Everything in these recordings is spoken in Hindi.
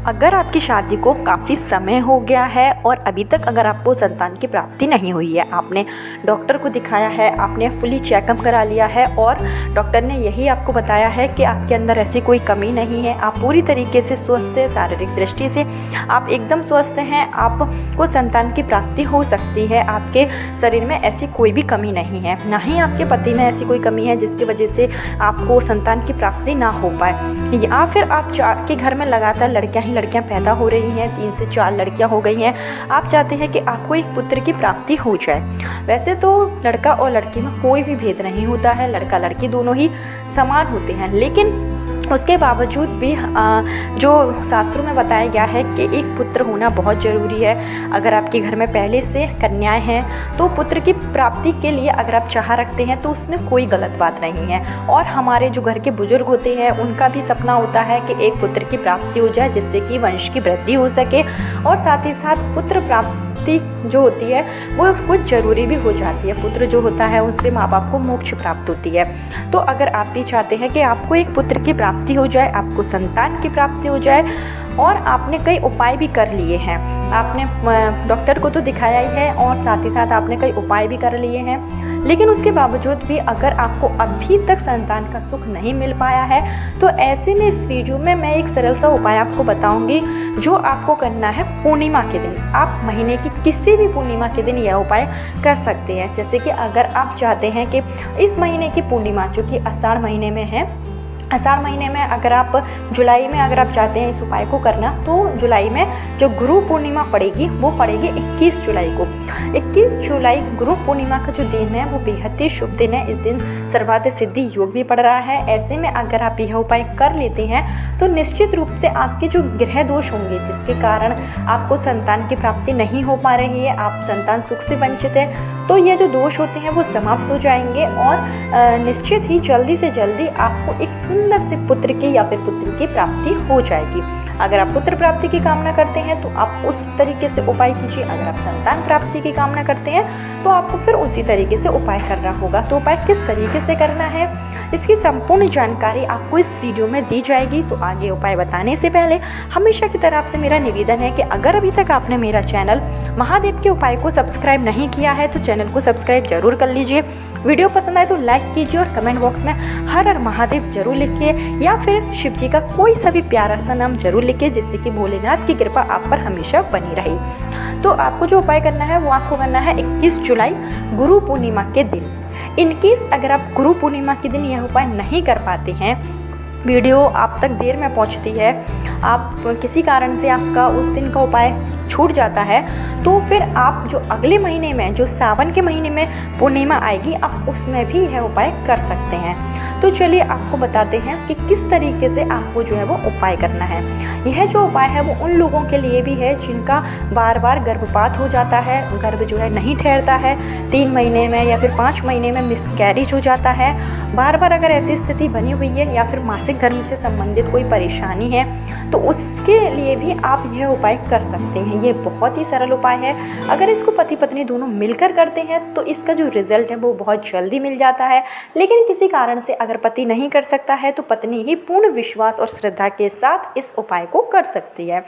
अगर आपकी शादी को काफ़ी समय हो गया है और अभी तक अगर आपको संतान की प्राप्ति नहीं हुई है, आपने डॉक्टर को दिखाया है, आपने फुली चेकअप करा लिया है और डॉक्टर ने यही आपको बताया है कि आपके अंदर ऐसी कोई कमी नहीं है, आप पूरी तरीके से स्वस्थ हैं, शारीरिक दृष्टि से आप एकदम स्वस्थ हैं, आपको संतान की प्राप्ति हो सकती है, आपके शरीर में ऐसी कोई भी कमी नहीं है, ना ही आपके पति में ऐसी कोई कमी है जिसकी वजह से आपको संतान की प्राप्ति ना हो पाए, या फिर आपके घर में लगातार लड़कियां पैदा हो रही हैं, 3 से 4 लड़कियां हो गई हैं, आप चाहते हैं कि आपको एक पुत्र की प्राप्ति हो जाए। वैसे तो लड़का और लड़की में कोई भी भेद नहीं होता है, लड़का लड़की दोनों ही समान होते हैं, लेकिन उसके बावजूद भी जो शास्त्रों में बताया गया है कि एक पुत्र होना बहुत ज़रूरी है। अगर आपके घर में पहले से कन्याएं हैं तो पुत्र की प्राप्ति के लिए अगर आप चाह रखते हैं तो उसमें कोई गलत बात नहीं है। और हमारे जो घर के बुजुर्ग होते हैं उनका भी सपना होता है कि एक पुत्र की प्राप्ति हो जाए जिससे कि वंश की वृद्धि हो सके, और साथ ही साथ पुत्र प्राप्ति जो होती है वो कुछ ज़रूरी भी हो जाती है। पुत्र जो होता है उससे माँ बाप को मोक्ष प्राप्त होती है। तो अगर आप भी चाहते हैं कि आपको एक पुत्र की प्राप्ति हो जाए, आपको संतान की प्राप्ति हो जाए, और आपने कई उपाय भी कर लिए हैं, आपने डॉक्टर को तो दिखाया ही है और साथ ही साथ आपने कई उपाय भी कर लिए हैं, लेकिन उसके बावजूद भी अगर आपको अभी तक संतान का सुख नहीं मिल पाया है तो ऐसे में इस वीडियो में मैं एक सरल सा उपाय आपको बताऊंगी जो आपको करना है पूर्णिमा के दिन। आप महीने की किसी भी पूर्णिमा के दिन यह उपाय कर सकते हैं। जैसे कि अगर आप चाहते हैं कि इस महीने की पूर्णिमा जो कि आषाढ़ महीने में है, आषाढ़ महीने में अगर आप जुलाई में अगर आप चाहते हैं इस उपाय को करना तो जुलाई में जो गुरु पूर्णिमा पड़ेगी वो पड़ेगी 21 जुलाई को। 21 जुलाई गुरु पूर्णिमा का जो दिन है वो बेहद ही शुभ दिन है। इस दिन सर्वार्थ सिद्धि योग भी पड़ रहा है। ऐसे में अगर आप यह उपाय कर लेते हैं तो निश्चित रूप से आपके जो ग्रह दोष होंगे जिसके कारण आपको संतान की प्राप्ति नहीं हो पा रही है, आप संतान सुख से वंचित है, तो ये जो दोष होते हैं वो समाप्त हो जाएंगे और निश्चित ही जल्दी से जल्दी आपको एक सुंदर से पुत्र की या फिर पुत्री की प्राप्ति हो जाएगी। अगर आप पुत्र प्राप्ति की कामना करते हैं तो आप उस तरीके से उपाय कीजिए, अगर आप संतान प्राप्ति की कामना करते हैं तो आपको फिर उसी तरीके से उपाय करना होगा। तो उपाय किस तरीके से करना है इसकी संपूर्ण जानकारी आपको इस वीडियो में दी जाएगी। तो आगे उपाय बताने से पहले हमेशा की तरह आपसे मेरा निवेदन है कि अगर अभी तक आपने मेरा चैनल महादेव के उपाय को सब्सक्राइब नहीं किया है तो चैनल को सब्सक्राइब जरूर कर लीजिए। वीडियो पसंद आए तो लाइक कीजिए और कमेंट बॉक्स में हर हर महादेव जरूर लिखिए, या फिर शिव जी का कोई सा भी प्यारा सा नाम जरूर लिखिए जिससे कि भोलेनाथ की कृपा आप पर हमेशा बनी रहे। तो आपको जो उपाय करना है वो आपको करना है 21 जुलाई गुरु पूर्णिमा के दिन। इनकेस अगर आप गुरु पूर्णिमा के दिन यह उपाय नहीं कर पाते हैं, वीडियो आप तक देर में पहुंचती है, आप किसी कारण से आपका उस दिन का उपाय छूट जाता है, तो फिर आप जो अगले महीने में जो सावन के महीने में पूर्णिमा आएगी आप उसमें भी यह उपाय कर सकते हैं। तो चलिए आपको बताते हैं कि किस तरीके से आपको जो है वो उपाय करना है। यह जो उपाय है वो उन लोगों के लिए भी है जिनका बार बार गर्भपात हो जाता है, गर्भ जो है नहीं ठहरता है, 3 महीने में या फिर 5 महीने में मिसकैरेज हो जाता है, बार बार अगर ऐसी स्थिति बनी हुई है, या फिर मासिक धर्म से संबंधित कोई परेशानी है तो उसके लिए भी आप यह उपाय कर सकते हैं। ये बहुत ही सरल उपाय है। अगर इसको पति पत्नी दोनों मिलकर करते हैं तो इसका जो रिजल्ट है वो बहुत जल्दी मिल जाता है, लेकिन किसी कारण से अगर पति नहीं कर सकता है तो पत्नी ही पूर्ण विश्वास और श्रद्धा के साथ इस उपाय को कर सकती है।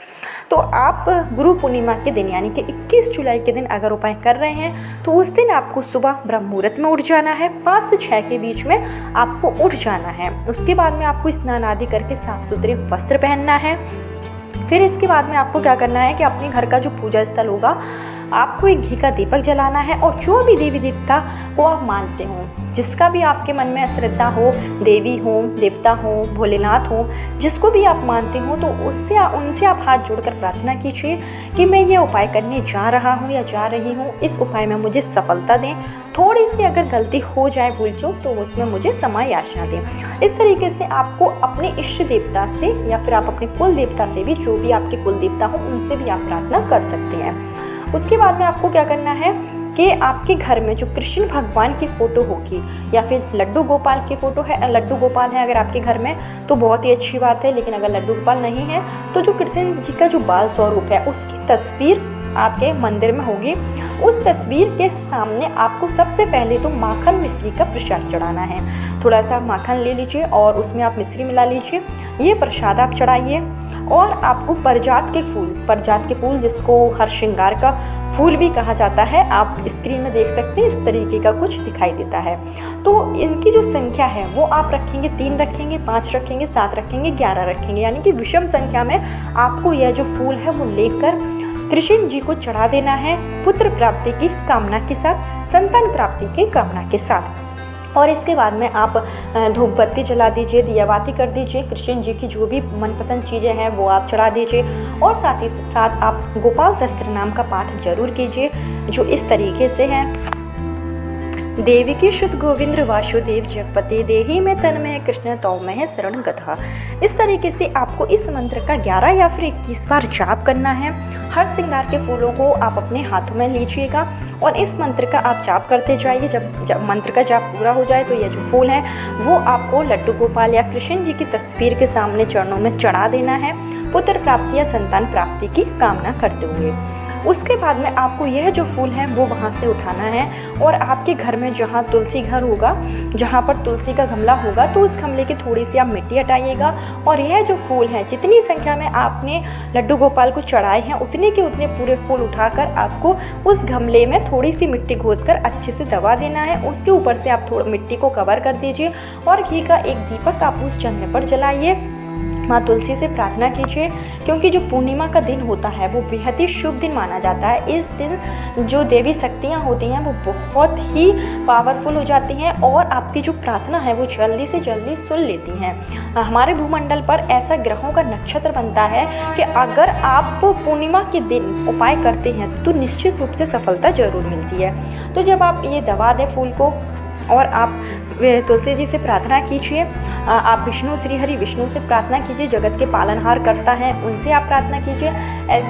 तो आप गुरु पूर्णिमा के दिन यानी कि 21 जुलाई के दिन अगर उपाय कर रहे हैं तो उस दिन आपको सुबह ब्रह्म मुहूर्त में उठ जाना है, 5 से 6 के बीच में आपको उठ जाना है। उसके बाद में आपको स्नान आदि करके साफ सुथरे वस्त्र पहनना है। फिर इसके बाद में आपको क्या करना है कि अपने घर का जो पूजा स्थल होगा आपको एक घी का दीपक जलाना है, और जो भी देवी देवता को आप मानते हो, जिसका भी आपके मन में श्रद्धा हो, देवी हो, देवता हो, भोलेनाथ हो, जिसको भी आप मानते हो, तो उनसे आप हाथ जोड़कर प्रार्थना कीजिए कि मैं ये उपाय करने जा रहा हूँ या जा रही हूँ, इस उपाय में मुझे सफलता दें, थोड़ी सी अगर गलती हो जाए भूल चूक तो उसमें मुझे समय याचना दें। इस तरीके से आपको अपने इष्ट देवता से या फिर आप अपने कुल देवता से भी, जो भी आपके कुल देवता हो उनसे भी आप प्रार्थना कर सकते हैं। उसके बाद में आपको क्या करना है कि आपके घर में जो कृष्ण भगवान की फ़ोटो होगी या फिर लड्डू गोपाल की फ़ोटो है, लड्डू गोपाल है अगर आपके घर में तो बहुत ही अच्छी बात है, लेकिन अगर लड्डू गोपाल नहीं है तो जो कृष्ण जी का जो बाल स्वरूप है उसकी तस्वीर आपके मंदिर में होगी। उस तस्वीर के सामने आपको सबसे पहले तो माखन मिश्री का प्रसाद चढ़ाना है। थोड़ा सा माखन ले लीजिए और उसमें आप मिश्री मिला लीजिए, ये प्रसाद आप चढ़ाइए। और आपको पारिजात के फूल जिसको हर श्रृंगार का फूल भी कहा जाता है, आप स्क्रीन में देख सकते हैं, इस तरीके का कुछ दिखाई देता है। तो इनकी जो संख्या है वो आप रखेंगे 3 रखेंगे, 5 रखेंगे, 7 रखेंगे, 11 रखेंगे, यानी कि विषम संख्या में आपको यह जो फूल है वो लेकर कृष्ण जी को चढ़ा देना है, पुत्र प्राप्ति की कामना के साथ, संतान प्राप्ति की कामना के साथ। और इसके बाद में आप धूप बत्ती जला दीजिए, दियाबाती कर दीजिए, कृष्ण जी की जो भी मनपसंद चीज़ें हैं वो आप चढ़ा दीजिए। और साथ ही साथ आप गोपाल सहस्त्र नाम का पाठ जरूर कीजिए, जो इस तरीके से है। देवकी शुद्ध गोविंद वासुदेव जगपति देहि में तन्मय कृष्ण तौ में शरण गथा। इस तरीके से आपको इस मंत्र का 11 या फिर 21 बार जाप करना है। हर श्रृंगार के फूलों को आप अपने हाथों में लीजिएगा और इस मंत्र का आप जाप करते जाइए। जब मंत्र का जाप पूरा हो जाए तो ये जो फूल है वो आपको लड्डू गोपाल या कृष्ण जी की तस्वीर के सामने चरणों में चढ़ा देना है, पुत्र प्राप्ति या संतान प्राप्ति की कामना करते हुए। उसके बाद में आपको यह जो फूल है वो वहाँ से उठाना है और आपके घर में जहाँ तुलसी घर होगा, जहाँ पर तुलसी का गमला होगा, तो उस गमले की थोड़ी सी आप मिट्टी हटाइएगा और यह जो फूल है, जितनी संख्या में आपने लड्डू गोपाल को चढ़ाए हैं उतने के उतने पूरे फूल उठाकर आपको उस गमले में थोड़ी सी मिट्टी घोदकर अच्छे से दबा देना है। उसके ऊपर से आप थोड़ा मिट्टी को कवर कर दीजिए और घी का एक दीपक आप उस चंद्र पर जलाइए। माँ तुलसी से प्रार्थना कीजिए, क्योंकि जो पूर्णिमा का दिन होता है वो बेहद ही शुभ दिन माना जाता है। इस दिन जो देवी शक्तियाँ होती हैं वो बहुत ही पावरफुल हो जाती हैं और आपकी जो प्रार्थना है वो जल्दी से जल्दी सुन लेती हैं। हमारे भूमंडल पर ऐसा ग्रहों का नक्षत्र बनता है कि अगर आप पूर्णिमा के दिन उपाय करते हैं तो निश्चित रूप से सफलता जरूर मिलती है। तो जब आप ये दबा दें फूल को और आप तुलसी जी से प्रार्थना कीजिए, आप विष्णु श्री हरि विष्णु से प्रार्थना कीजिए, जगत के पालनहार करता है उनसे आप प्रार्थना कीजिए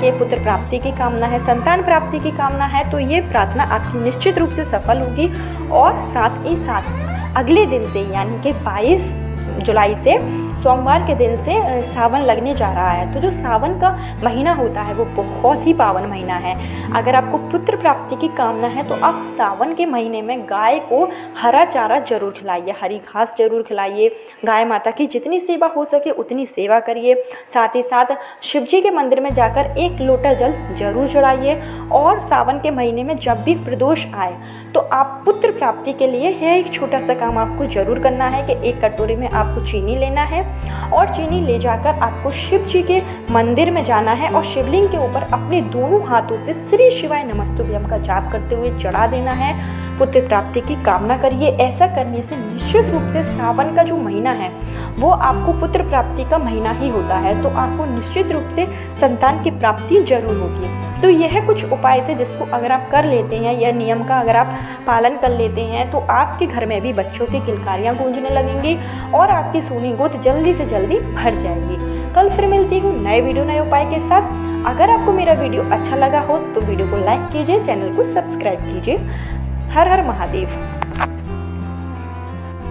कि पुत्र प्राप्ति की कामना है, संतान प्राप्ति की कामना है, तो ये प्रार्थना आपकी निश्चित रूप से सफल होगी। और साथ ही साथ अगले दिन से यानी कि 22 जुलाई से सोमवार के दिन से सावन लगने जा रहा है। तो जो सावन का महीना होता है वो बहुत ही पावन महीना है। अगर आपको पुत्र प्राप्ति की कामना है तो आप सावन के महीने में गाय को हरा चारा जरूर खिलाइए, हरी घास जरूर खिलाइए, गाय माता की जितनी सेवा हो सके उतनी सेवा करिए। साथ ही साथ शिव जी के मंदिर में जाकर 1 लोटा जल जरूर चढ़ाइए। और सावन के महीने में जब भी प्रदोष आए तो आप पुत्र प्राप्ति के लिए यह एक छोटा सा काम आपको जरूर करना है कि 1 कटोरी में आपको चीनी लेना है और चीनी ले जाकर आपको शिव जी के मंदिर में जाना है और शिवलिंग के ऊपर अपने दोनों हाथों से श्री शिवाय नमस्तुभ्यम का जाप करते हुए चढ़ा देना है। पुत्र प्राप्ति की कामना करिए। ऐसा करने से निश्चित रूप से सावन का जो महीना है वो आपको पुत्र प्राप्ति का महीना ही होता है, तो आपको निश्चित रूप से संतान की प्राप्ति जरूर होगी। तो यह कुछ उपाय थे जिसको अगर आप कर लेते हैं, यह नियम का अगर आप पालन कर लेते हैं तो आपके घर में भी बच्चों की किलकारियाँ गूंजने लगेंगी और आपकी सोनी गोद जल्दी से जल्दी भर जाएगी। कल फिर मिलती हूँ नए वीडियो नए उपाय के साथ। अगर आपको मेरा वीडियो अच्छा लगा हो तो वीडियो को लाइक कीजिए, चैनल को सब्सक्राइब कीजिए। हर हर महादेव।